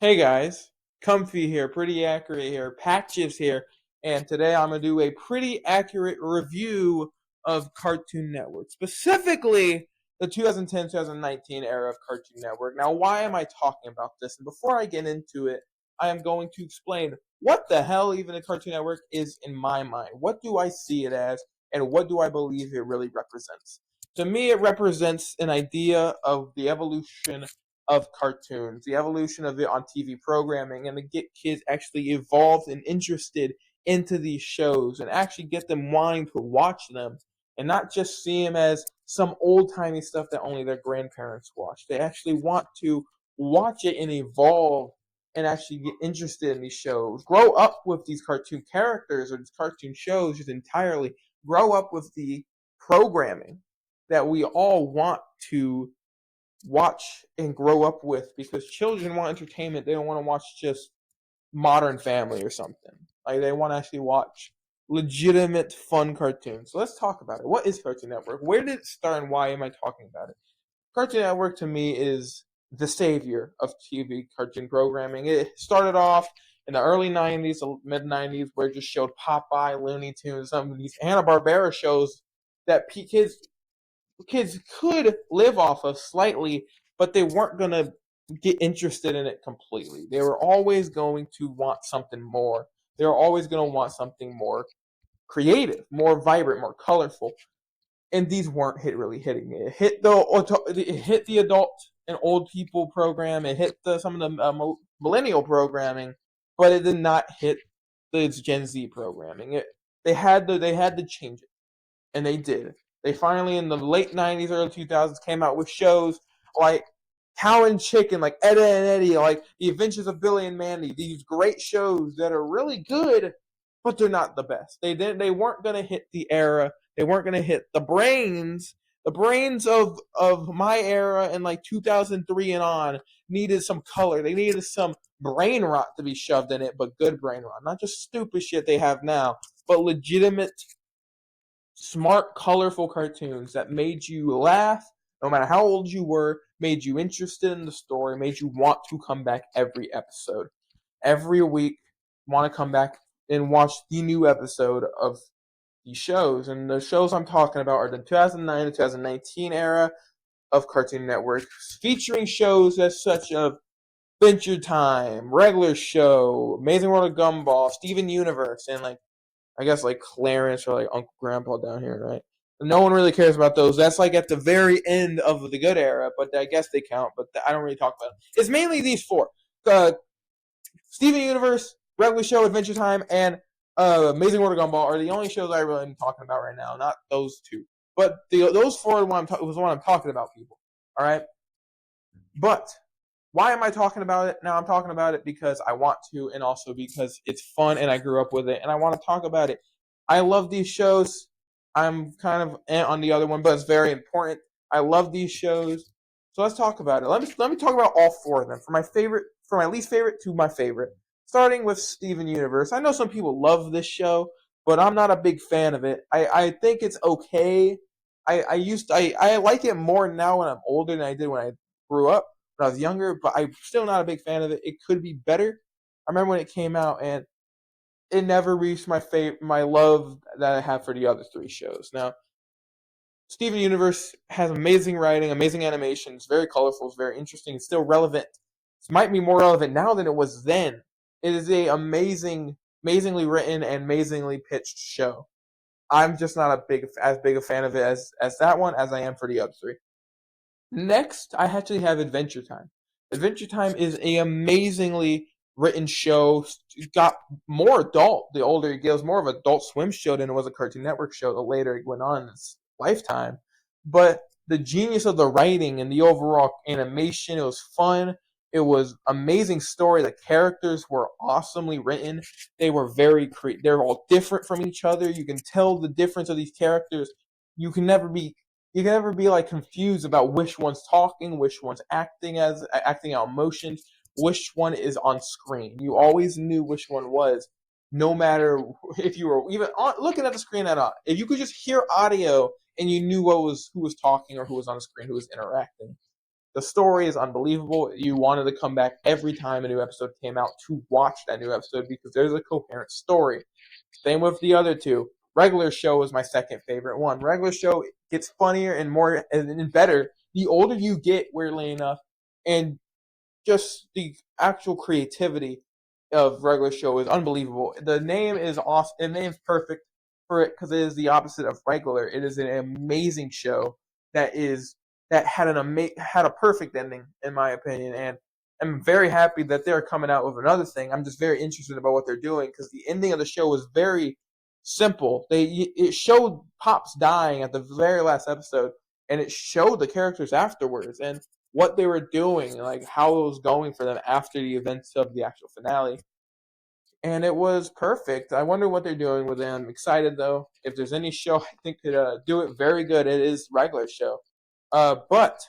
Hey guys, Comfy here, pretty accurate here, Patches here, and today I'm gonna do a pretty accurate review of Cartoon Network, specifically the 2010-2019 era of Cartoon Network. Now, why am I talking about this? And before I get into it, I am going to explain what the hell even a Cartoon Network is in my mind. What do I see it as, and what do I believe it really represents? To me, it represents an idea of the evolution of cartoons, the evolution of it on TV programming, and to get kids actually involved and interested into these shows and actually get them wanting to watch them and not just see them as some old timey stuff that only their grandparents watch. They actually want to watch it and evolve and actually get interested in these shows. Grow up with these cartoon characters or these cartoon shows just entirely. Grow up with the programming that we all want to watch and grow up with because children want entertainment. They don't want to watch just Modern Family or something. Like they want to actually watch legitimate fun cartoons. So let's talk about it. What is Cartoon Network? Where did it start and why am I talking about it? Cartoon Network to me is the savior of TV cartoon programming. It started off in the early 90s, mid 90s, where it just showed Popeye, Looney Tunes, some of these Hanna-Barbera shows that kids could live off of slightly, but they weren't going to get interested in it completely. They were always going to want something more. They were always going to want something more creative, more vibrant, more colorful. And these weren't really hitting it. It hit the adult and old people program. It hit some of the millennial programming, but it did not hit the Gen Z programming. They had to change it, and they did. They finally, in the late 90s, early 2000s, came out with shows like Cow and Chicken, like Edda and Eddie, like The Adventures of Billy and Mandy. These great shows that are really good, but they're not the best. They weren't gonna hit the era. They weren't gonna hit the brains of my era in like 2003 and on needed some color. They needed some brain rot to be shoved in it, but good brain rot, not just stupid shit they have now, but legitimate smart, colorful cartoons that made you laugh no matter how old you were, made you interested in the story, made you want to come back every episode. Every week, want to come back and watch the new episode of these shows. And the shows I'm talking about are the 2009 to 2019 era of Cartoon Network, featuring shows as such of Adventure Time, Regular Show, Amazing World of Gumball, Steven Universe, and like I guess like Clarence or like Uncle Grandpa down here, right? No one really cares about those. That's like at the very end of the good era, but I guess they count. But I don't really talk about it. It's mainly these four: uh, Steven Universe, Regular Show, Adventure Time, and Amazing World of Gumball are the only shows I really am talking about right now. Not those two, but those four was what I'm talking about, people. All right, but why am I talking about it now? I'm talking about it because I want to, and also because it's fun and I grew up with it, and I want to talk about it. I love these shows. I'm kind of on the other one, but it's very important. I love these shows, so let's talk about it. Let me talk about all four of them, from my least favorite to my favorite. Starting with Steven Universe. I know some people love this show, but I'm not a big fan of it. I think it's okay. I like it more now when I'm older than I did when I grew up when I was younger, but I'm still not a big fan of it. It could be better. I remember when it came out, and it never reached my love that I have for the other three shows. Now, Steven Universe has amazing writing, amazing animation. It's very colorful. It's very interesting. It's still relevant. It might be more relevant now than it was then. It is a amazingly written and amazingly pitched show. I'm just not as big a fan of it as that one as I am for the other three. Next, I actually have Adventure Time. Adventure Time is a amazingly written show. It got more adult the older it gets, more of an Adult Swim show than it was a Cartoon Network show. The later it went on in its lifetime, but the genius of the writing and the overall animation, it was fun. It was amazing story. The characters were awesomely written. They were they're all different from each other. You can tell the difference of these characters. You can never be like confused about which one's talking, which one's acting out emotions, which one is on screen. You always knew which one was, no matter if you were even looking at the screen at all. If you could just hear audio and you knew who was talking or who was on the screen, who was interacting. The story is unbelievable. You wanted to come back every time a new episode came out to watch that new episode because there's a coherent story. Same with the other two. Regular Show is my second favorite one. Regular Show gets funnier and more and better the older you get, weirdly enough, and just the actual creativity of Regular Show is unbelievable. The name is awesome. The name's perfect for it because it is the opposite of regular. It is an amazing show that is that had had a perfect ending in my opinion, and I'm very happy that they're coming out with another thing. I'm just very interested about what they're doing because the ending of the show was very simple. It showed Pops dying at the very last episode, and it showed the characters afterwards and what they were doing, like how it was going for them after the events of the actual finale. And it was perfect. I wonder what they're doing with it. I'm excited though. If there's any show I think could do it very good, it is Regular Show. But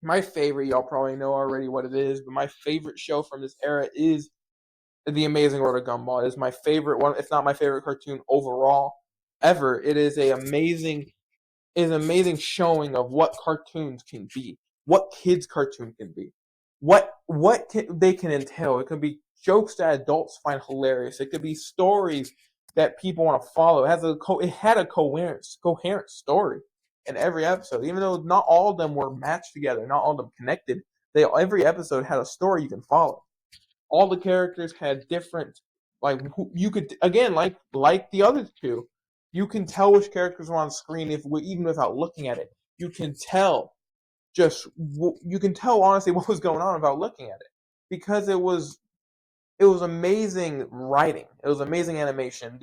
my favorite, y'all probably know already what it is, but my favorite show from this era is The Amazing World of Gumball. It is my favorite one, if not my favorite cartoon overall ever. It is an amazing showing of what cartoons can be, what kids' cartoon can be, they can entail. It can be jokes that adults find hilarious. It could be stories that people want to follow. It had a coherent story in every episode, even though not all of them were matched together, not all of them connected. Every episode had a story you can follow. All the characters had different, you could again like the other two, you can tell which characters were on screen even without looking at it. You can tell you can tell honestly what was going on without looking at it because it was amazing writing. It was amazing animation.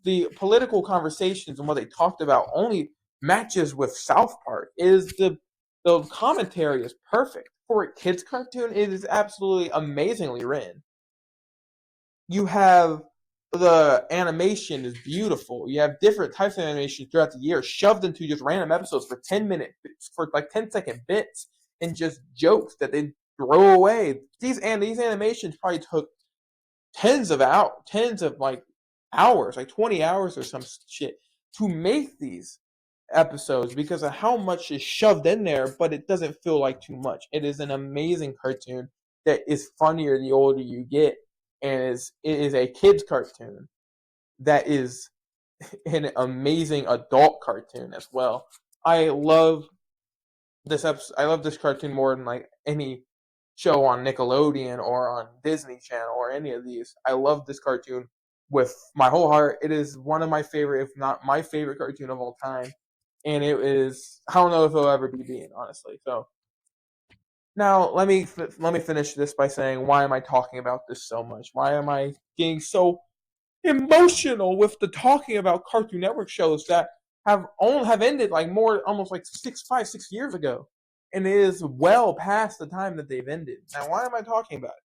The political conversations and what they talked about only matches with South Park. The commentary is perfect for a kids cartoon. It is absolutely amazingly written. You have the animation is beautiful. You have different types of animation throughout the year shoved into just random episodes for 10 minutes, for like 10-second bits, and just jokes that they throw away. These animations probably took tens of like hours, like 20 hours or some shit to make these episodes because of how much is shoved in there, but it doesn't feel like too much. It is an amazing cartoon that is funnier the older you get, and it is a kids cartoon that is an amazing adult cartoon as well. I love I love this cartoon more than like any show on Nickelodeon or on Disney Channel or any of these. I love this cartoon with my whole heart. It is one of my favorite, if not my favorite cartoon of all time. And it is, I don't know if it'll ever be beaten, honestly. So now let me finish this by saying, why am I talking about this so much? Why am I getting so emotional with the talking about Cartoon Network shows that have ended like more almost like 6 years ago, and it is well past the time that they've ended. Now, why am I talking about it?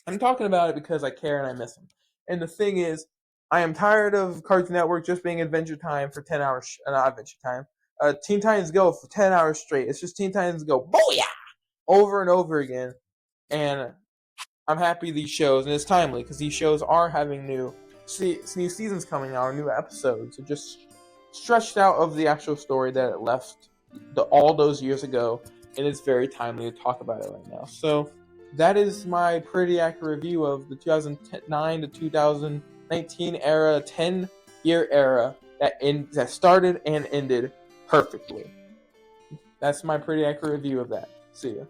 I'm talking about it because I care and I miss them. And the thing is, I am tired of Cartoon Network just being Adventure Time for 10 hours. Not Adventure Time. Teen Titans Go for 10 hours straight. It's just Teen Titans Go, booyah, over and over again. And I'm happy these shows, and it's timely because these shows are having new seasons coming out, or new episodes. It just stretched out of the actual story that it left all those years ago, and it's very timely to talk about it right now. So that is my pretty accurate review of the 2009 to 2019 era, 10-year era that started and ended perfectly. That's my pretty accurate review of that. See ya.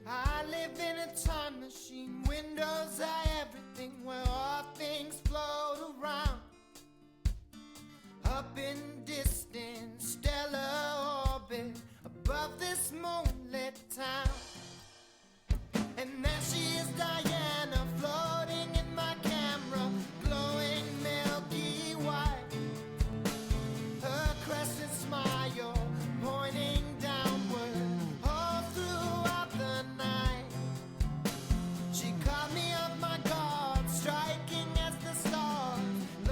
I live in a time machine, windows out.